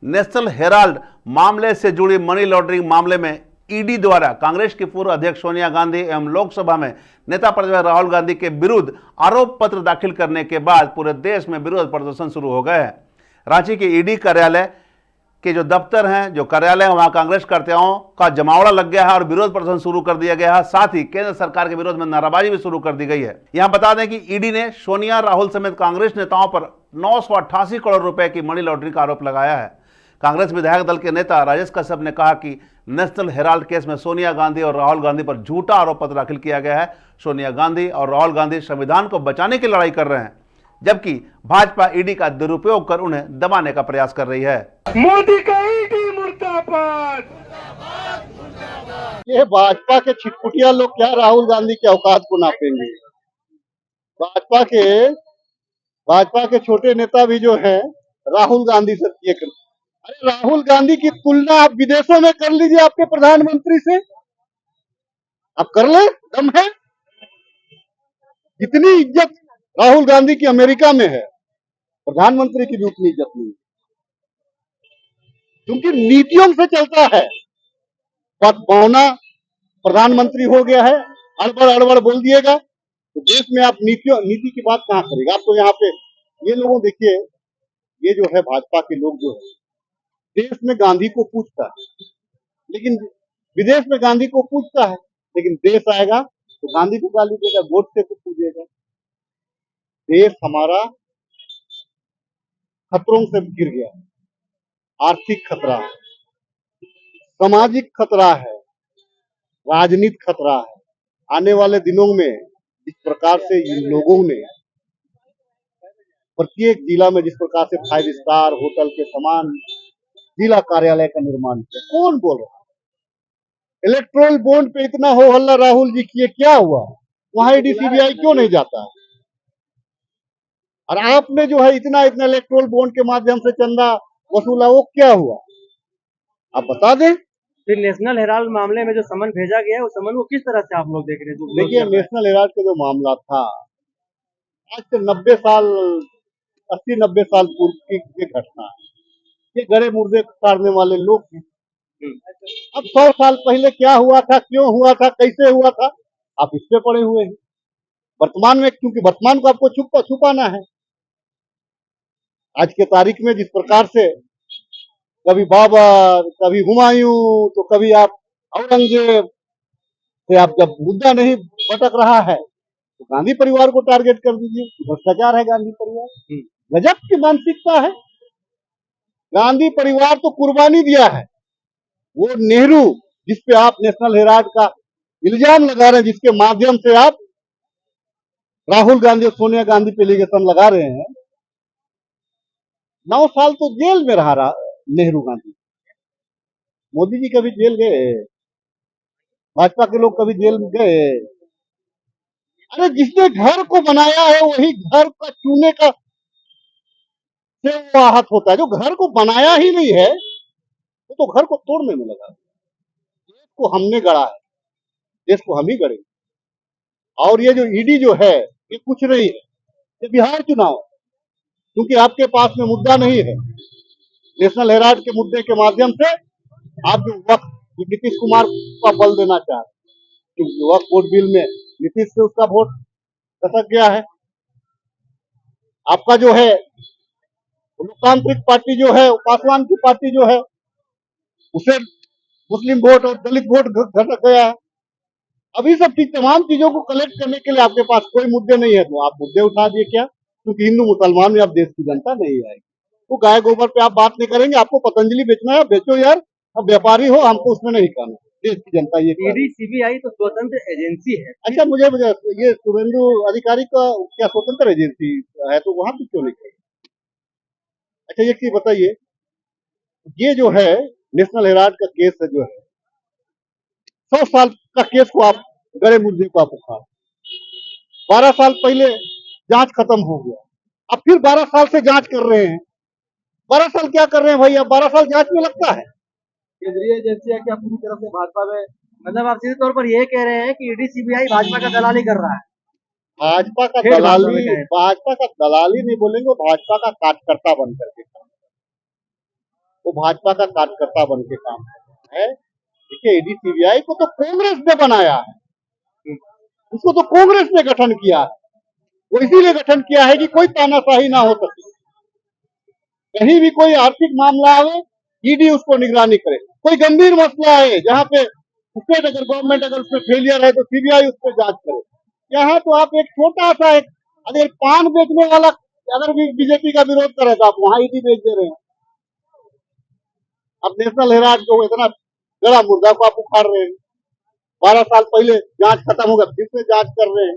National Herald मामले से जुड़ी मनी लॉन्ड्रिंग मामले में ईडी द्वारा कांग्रेस की पूर्व अध्यक्ष सोनिया गांधी एवं लोकसभा में नेता प्रतिपक्ष राहुल गांधी के विरुद्ध आरोप पत्र दाखिल करने के बाद पूरे देश में विरोध प्रदर्शन शुरू हो गए हैं। रांची के ईडी कार्यालय के जो दफ्तर हैं, जो कार्यालय हैं, वहां कांग्रेस कर्ताओं का जमावड़ा लग गया है और विरोध प्रदर्शन शुरू कर दिया गया है। साथ ही केंद्र सरकार के विरोध में नाराबाजी भी शुरू कर दी गई है। यहां बता दें कि ईडी ने सोनिया, राहुल समेत कांग्रेस नेताओं पर 988 करोड़ रुपए की मनी लॉन्ड्रिंग का आरोप लगाया है। कांग्रेस विधायक दल के नेता राजेश कश्यप ने कहा कि नेशनल हेराल्ड केस में सोनिया गांधी और राहुल गांधी पर झूठा आरोप पत्र दाखिल किया गया है। सोनिया गांधी और राहुल गांधी संविधान को बचाने की लड़ाई कर रहे हैं, जबकि भाजपा ईडी का दुरुपयोग कर उन्हें दबाने का प्रयास कर रही है। मोदी का ईडी मुर्दाबाद। ये भाजपा के छिटपुटिया लोग क्या राहुल गांधी के औकात को नापेंगे। भाजपा के छोटे नेता भी जो है राहुल गांधी से ये कर, अरे राहुल गांधी की तुलना आप विदेशों में कर लीजिए आपके प्रधानमंत्री से, आप कर ले, दम है। जितनी इज्जत राहुल गांधी की अमेरिका में है, प्रधानमंत्री की भी उतनी इज्जत नहीं, क्योंकि नीतियों से चलता है। पौना प्रधानमंत्री हो गया है, अड़बड़ बोल दिएगा तो देश में आप नीति की बात कहां करेगा। आप तो यहाँ पे ये लोगों, देखिए ये जो है भाजपा के लोग जो है देश में गांधी को पूछता है, लेकिन विदेश में गांधी को पूछता है, लेकिन देश आएगा तो गांधी को गाली देगा, वोट से तो पूछेगा। देश हमारा खतरों से घिर गया है। आर्थिक खतरा है, सामाजिक खतरा है, राजनीतिक खतरा है। आने वाले दिनों में जिस प्रकार से इन लोगों ने प्रत्येक जिला में जिस प्रकार से 5 स्टार होटल के समान जिला कार्यालय का निर्माण किया, कौन बोल रहा है? इलेक्ट्रोल बॉन्ड पे इतना हो हल्ला राहुल जी किए, क्या हुआ? वहां ईडी सीबीआई क्यों नहीं जाता है? और आपने जो है इतना इलेक्ट्रोल बॉन्ड के माध्यम से चंदा वसूला, वो क्या हुआ? आप बता दें। फिर नेशनल हेराल्ड मामले में जो समन भेजा गया है, उस समन को किस तरह से आप लोग देख रहे हैं? देखिए, नेशनल हेराल्ड का जो मामला था, आज से 80-90 साल पूर्व की घटना है। ये गड़े मुर्दे काटने वाले लोग हैं। अब 100 साल पहले क्या हुआ था, क्यों हुआ था, कैसे हुआ था, आप इस पे पड़े हुए हैं। वर्तमान में, क्योंकि वर्तमान को आपको छुपाना है। आज के तारीख में जिस प्रकार से कभी बाबर, कभी हुमायूं, तो कभी आप औरंगजेब से, आप जब मुद्दा नहीं भटक रहा है तो गांधी परिवार को टारगेट कर दीजिए। भ्रष्टाचार है गांधी परिवार, गजब की मानसिकता है। गांधी परिवार तो कुर्बानी दिया है। वो नेहरू जिसपे आप नेशनल हेराल्ड का इल्जाम लगा रहे हैं, जिसके माध्यम से आप राहुल गांधी और सोनिया गांधी पे एलिगेशन लगा रहे हैं, 9 साल तो जेल में रहा नेहरू गांधी। मोदी जी कभी जेल गए? भाजपा के लोग कभी जेल में गए? अरे जिसने घर को बनाया है वही घर का चूने का से वो आहत होता है। जो घर को बनाया ही नहीं है वो तो घर को तोड़ने में लगा। देश को हमने गढ़ा है, देश को हम ही गढ़े। और ये जो ईडी जो है ये कुछ नहीं है, ये बिहार चुनाव, क्योंकि आपके पास में मुद्दा नहीं है। नेशनल हेराल्ड के मुद्दे के माध्यम से आप जो वक्त नीतीश कुमार का बल देना चाह रहे, क्योंकि वक्त वोट बिल में नीतीश से उसका वोट खसक गया है। आपका जो है लोकतांत्रिक पार्टी जो है, पासवान की पार्टी जो है, उसे मुस्लिम वोट और दलित वोट घटक गया है। अभी सब तमाम चीजों को कलेक्ट करने के लिए आपके पास कोई मुद्दे नहीं है, तो आप मुद्दे उठा दिए क्या? क्योंकि हिंदू मुसलमान में अब देश की जनता नहीं आएगी। तो गाय गोबर पे आप बात नहीं करेंगे। आपको पतंजलि बेचना है, बेचो यार, अब व्यापारी हो, हमको उसमें नहीं करना। देश की जनता ये ईडी सीबीआई तो स्वतंत्र एजेंसी है। अच्छा, मुझे ये शुभेंदु अधिकारी का क्या स्वतंत्र एजेंसी है, तो वहां पे क्यों नहीं करें? अच्छा, एक चीज बताइए, ये जो है नेशनल हेराल्ड का केस है, जो है 100 साल का केस को आप गड़े मुर्दे को आप उखाड़, 12 साल पहले जांच खत्म हो गया, अब फिर 12 साल से जांच कर रहे हैं। 12 साल क्या कर रहे हैं भाई? अब 12 साल जांच में लगता है। केंद्रीय एजेंसी है क्या पूरी तरह से भाजपा में? मतलब आप सीधे तौर पर ये कह रहे हैं कि ईडी सीबीआई भाजपा का दलाली कर रहा है? भाजपा का दलाली नहीं बोलेंगे, भाजपा का कार्यकर्ता बन करके। वो भाजपा का कार्यकर्ता बन के काम कर रहा है। देखिए ईडी सीबीआई को तो कांग्रेस ने बनाया है, उसको तो कांग्रेस ने गठन किया है। वो इसीलिए गठन किया है कि कोई तानाशाही ना हो सके, कहीं भी कोई आर्थिक मामला आवे ईडी उसको निगरानी करे। कोई गंभीर मसला है जहाँ पे स्टेट अगर गवर्नमेंट अगर उसमें फेलियर है तो सीबीआई उस पर जांच करे। यहाँ तो आप एक छोटा सा एक अगर पान बेचने वाला अगर भी बीजेपी का विरोध करे तो आप वहां ईडी भेज दे रहे हैं। अब नेशनल हेराल्ड जो इतना बड़ा मुद्दा को आप उखाड़ रहे हैं, 12 साल पहले जांच खत्म होगा फिर से जांच कर रहे हैं।